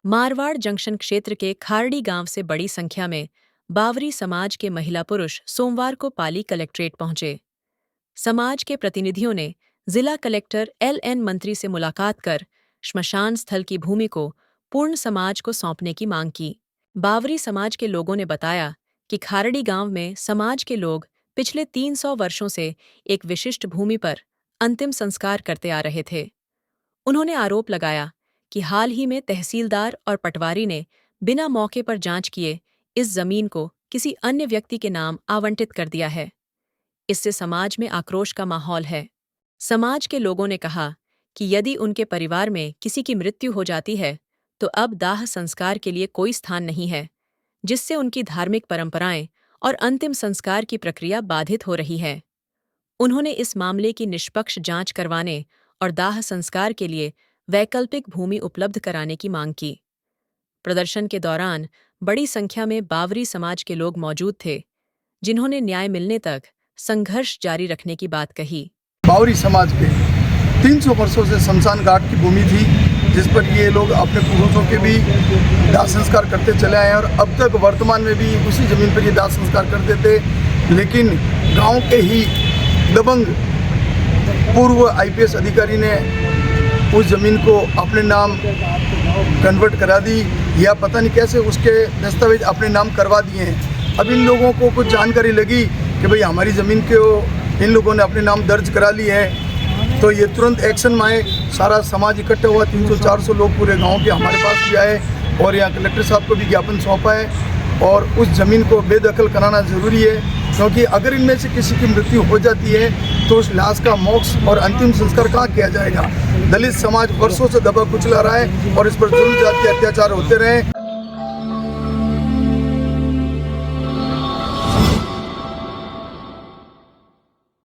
Marwar junction क्षेत्र के खारड़ी गांव से बड़ी संख्या में बावरी समाज के महिला पुरुष सोमवार को पाली कलेक्ट्रेट पहुंचे। समाज के प्रतिनिधियों ने जिला कलेक्टर LN मंत्री से मुलाकात कर श्मशान स्थल की भूमि को पूर्ण समाज को सौंपने की मांग की। बावरी समाज के लोगों ने बताया कि खारड़ी गांव में समाज के लोग पिछले 300 वर्षों से एक विशिष्ट भूमि पर अंतिम संस्कार करते आ रहे थे। उन्होंने आरोप लगाया कि हाल ही में तहसीलदार और पटवारी ने बिना मौके पर जांच किए इस जमीन को किसी अन्य व्यक्ति के नाम आवंटित कर दिया है। इससे समाज में आक्रोश का माहौल है। समाज के लोगों ने कहा कि यदि उनके परिवार में किसी की मृत्यु हो जाती है तो अब दाह संस्कार के लिए कोई स्थान नहीं है, जिससे उनकी धार्मिक परंपराएं और अंतिम संस्कार की प्रक्रिया बाधित हो रही है। उन्होंने इस मामले की निष्पक्ष जांच करवाने और दाह संस्कार के लिए वैकल्पिक भूमि उपलब्ध कराने की मांग की। प्रदर्शन के दौरान बड़ी संख्या में बावरी समाज के लोग मौजूद थे, जिन्होंने न्याय मिलने तक संघर्ष जारी रखने की बात कही। बावरी समाज के 300 वर्षों से शमशान घाट की भूमि थी, जिस पर ये लोग अपने पूर्वजों के भी दाह संस्कार करते चले आए और अब तक वर्तमान में भी उसी जमीन पर ये दाह संस्कार करते थे। लेकिन गांव के ही दबंग पूर्व IPS अधिकारी ने उस ज़मीन को अपने नाम कन्वर्ट करा दी, या पता नहीं कैसे उसके दस्तावेज अपने नाम करवा दिए हैं। अब इन लोगों को कुछ जानकारी लगी कि भाई हमारी ज़मीन को इन लोगों ने अपने नाम दर्ज करा ली है, तो ये तुरंत एक्शन में आए। सारा समाज इकट्ठा हुआ, 300-400 लोग पूरे गांव के हमारे पास भी आए और यहाँ कलेक्टर साहब को भी ज्ञापन सौंपा है। और उस ज़मीन को बेदखल कराना ज़रूरी है, क्योंकि अगर इनमें से किसी की मृत्यु हो जाती है तो उस लाश का मोक्ष और अंतिम संस्कार कहाँ किया जाएगा। दलित समाज वर्षों से दबा कुचला रहा है और इस पर जुल्म जाति अत्याचार होते रहे।